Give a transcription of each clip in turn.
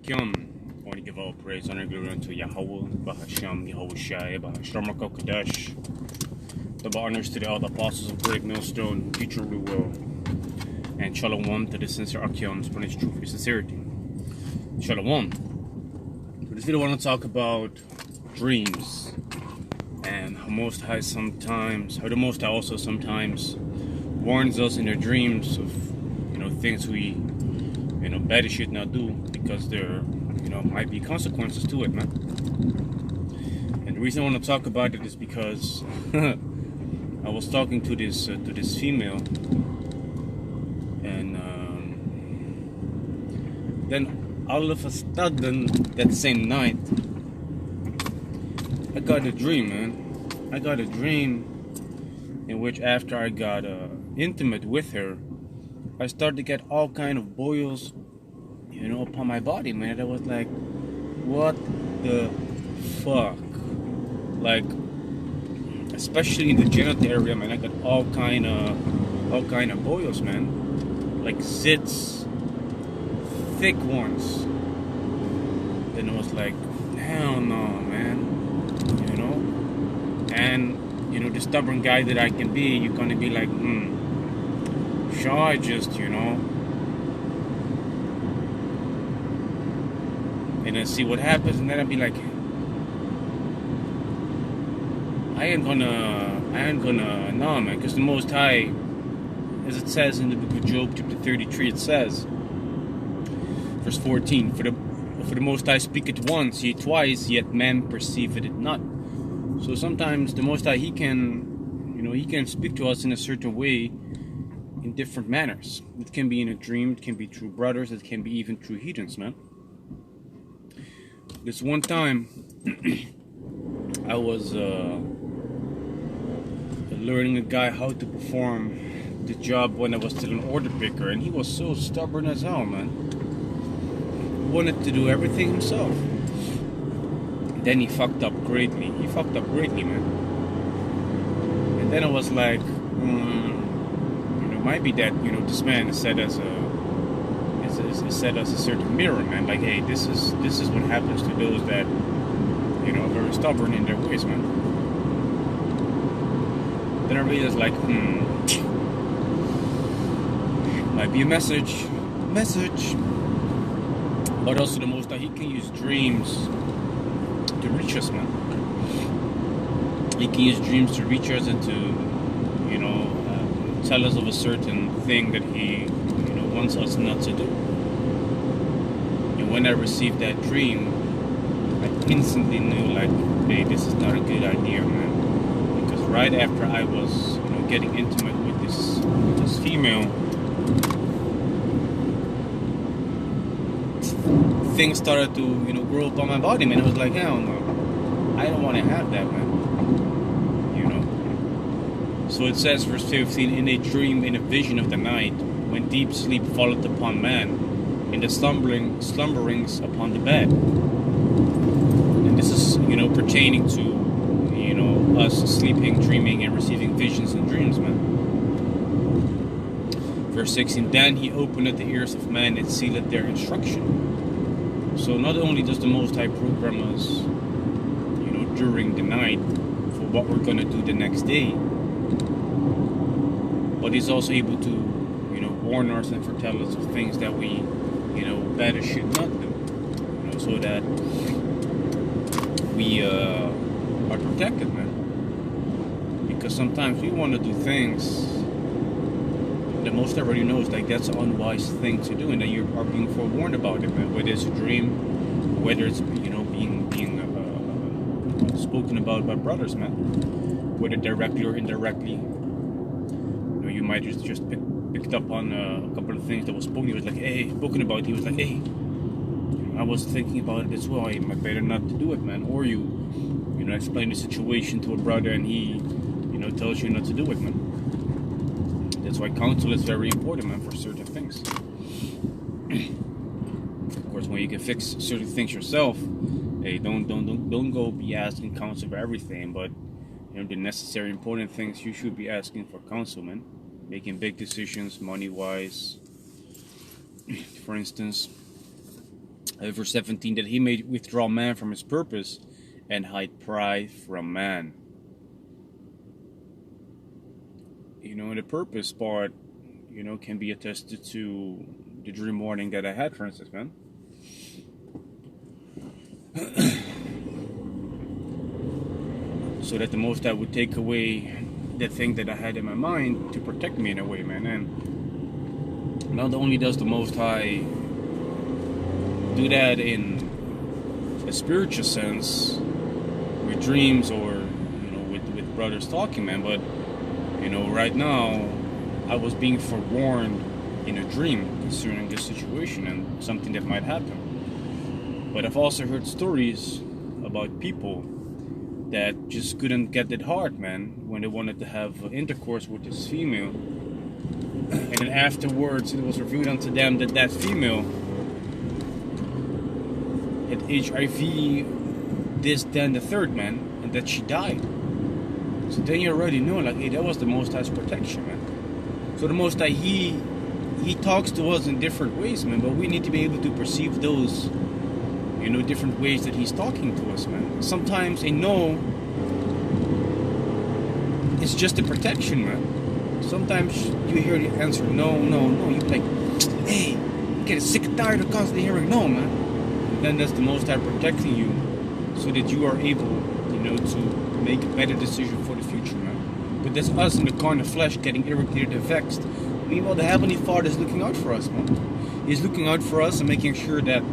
Kim, I want to give all praise, honor, glory unto Yahweh, Bahasham, Yahushai, Bahasham, Kodesh. Double honors to all the apostles of Great Millstone, teacher Ruel, and Shalom to the sincere Akim, spreading his truth with sincerity. Shalom. For this video, I want to talk about dreams and how the Most High also sometimes warns us in their dreams of things we bad as should not do, because there might be consequences to it, man. And the reason I want to talk about it is because I was talking to this female, and then all of a sudden that same night I got a dream, man. I got a dream in which, after I got intimate with her, I started to get all kind of boils upon my body, man. I was like, what the fuck? Like, especially in the genital area, man, I got all kind of boils, man. Like zits, thick ones. Then I was like, hell no, man. And the stubborn guy that I can be, you're gonna be like, sure, I just, and then see what happens, and then I'd be like, I ain't gonna, no, man, because the Most High, as it says in the book of Job, chapter 33, it says, verse 14, for the Most High speaketh once, yet twice, yet man perceiveth it not. So sometimes the Most High, he can speak to us in a certain way, in different manners. It can be in a dream, it can be through brothers, it can be even through heathens, man. This one time, I was learning a guy how to perform the job when I was still an order picker, and he was so stubborn as hell, man. He wanted to do everything himself. Then he fucked up greatly. Man. And then I was like, might be that this man is set as a certain mirror, man. Like, hey, this is what happens to those that are very stubborn in their ways, man. Then I realized, like, might be a message, but also the Most High, he can use dreams to reach us, man. He can use dreams to reach us and to tell us of a certain thing that he wants us not to do. And when I received that dream, I instantly knew, like, hey, this is not a good idea, man. Because right after I was getting intimate with this female, things started to grow up on my body, man. I was like, hell no, I don't want to have that, man. So it says, verse 15, in a dream, in a vision of the night, when deep sleep falleth upon man, in the slumberings upon the bed. And this is pertaining to us sleeping, dreaming, and receiving visions and dreams, man. Verse 16, then he openeth the ears of men and sealeth their instruction. So not only does the Most High program us during the night for what we're going to do the next day, but he's also able to warn us and foretell us of things that we better should not do, so that we are protected, man. Because sometimes we want to do things that most everybody knows, like, that's an unwise thing to do, and that you are being forewarned about it, man. Whether it's a dream, whether it's being spoken about by brothers, man, whether directly or indirectly. You might just picked up on a couple of things that was spoken. He was like, hey, spoken about. He was like, hey, I was thinking about it as well. I better not to do it, man. Or you explain the situation to a brother, and he tells you not to do it, man. That's why counsel is very important, man, for certain things. Of course, when you can fix certain things yourself, hey, don't go be asking counsel for everything, but the necessary important things you should be asking for counsel, man. Making big decisions, money-wise, for instance. Verse 17, that he may withdraw man from his purpose and hide pride from man. You know, the purpose part, you know, can be attested to the dream warning that I had, for instance, man. So that the Most High would take away the thing that I had in my mind to protect me in a way, man. And not only does the Most High do that in a spiritual sense with dreams or, you know, with brothers talking, man, but, you know, right now I was being forewarned in a dream concerning this situation and something that might happen. But I've also heard stories about people that just couldn't get that hard, man, when they wanted to have intercourse with this female, and then afterwards it was revealed unto them that that female had HIV, this, then the third, man, and that she died. So then you already know, like, hey, that was the Most High's protection, man. So the Most High, he talks to us in different ways, man, but we need to be able to perceive those, you know, different ways that he's talking to us, man. Sometimes a no is just a protection, man. Sometimes you hear the answer no, no, no. You're like, hey, I'm getting sick and tired of constantly hearing no, man. And then that's the Most High protecting you so that you are able, you know, to make a better decision for the future, man. But that's us in the carnal flesh getting irritated and vexed. Meanwhile, the Heavenly Father is looking out for us, man. He's looking out for us and making sure that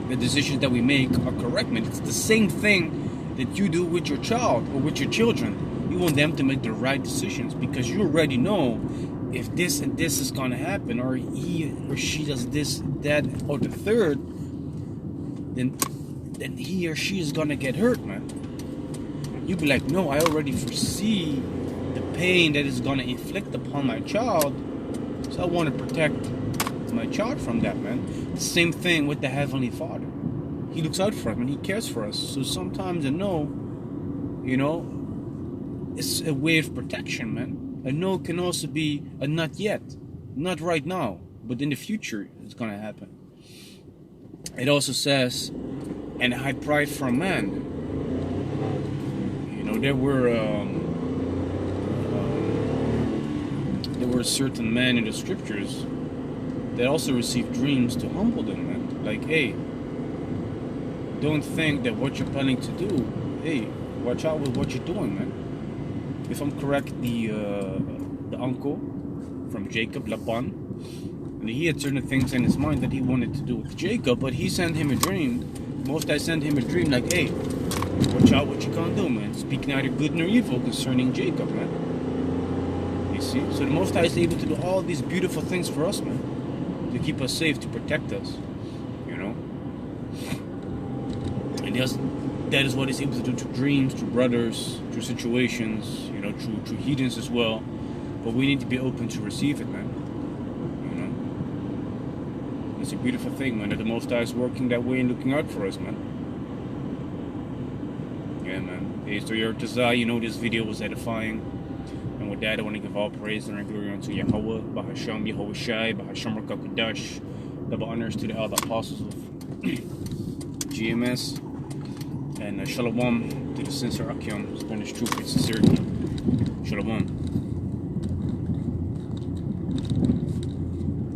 the decisions that we make are correct, man. It's the same thing that you do with your child or with your children. You want them to make the right decisions because you already know if this and this is going to happen, or he or she does this, that, or the third, then he or she is going to get hurt, man. You'd be like, no, I already foresee the pain that is going to inflict upon my child, so I want to protect my child from that, man. The same thing with the Heavenly Father. He looks out for us and he cares for us. So sometimes a no, you know, it's a way of protection, man. A no can also be a not yet, not right now, but in the future it's gonna happen. It also says, and hide pride from man. You know, there were certain men in the scriptures that also received dreams to humble them, man. Like, hey, don't think that what you're planning to do, hey, watch out with what you're doing, man. If I'm correct, the uncle from Jacob, Laban, and he had certain things in his mind that he wanted to do with Jacob, but he sent him a dream. Most I sent him a dream like, hey, watch out what you're gonna do, man. Speak neither good nor evil concerning Jacob, man. You see? So the Most High is able to do all these beautiful things for us, man, to keep us safe, to protect us, you know. And that is what he's able to do through dreams, through brothers, through situations, you know, through heathens as well. But we need to be open to receive it, man. You know, it's a beautiful thing, man, that the Most High is working that way and looking out for us, man. Yeah, man. Hey, so your Tazah, you know, this video was edifying. And with that, I want to give all praise and glory unto Yahweh, Bahasham, Yahweh Shai, Bahasham Rakakadash. Double honors to the other apostles of GMS. And Shalom to the sincere Akim, Spanish truth and sincerity. Shalom.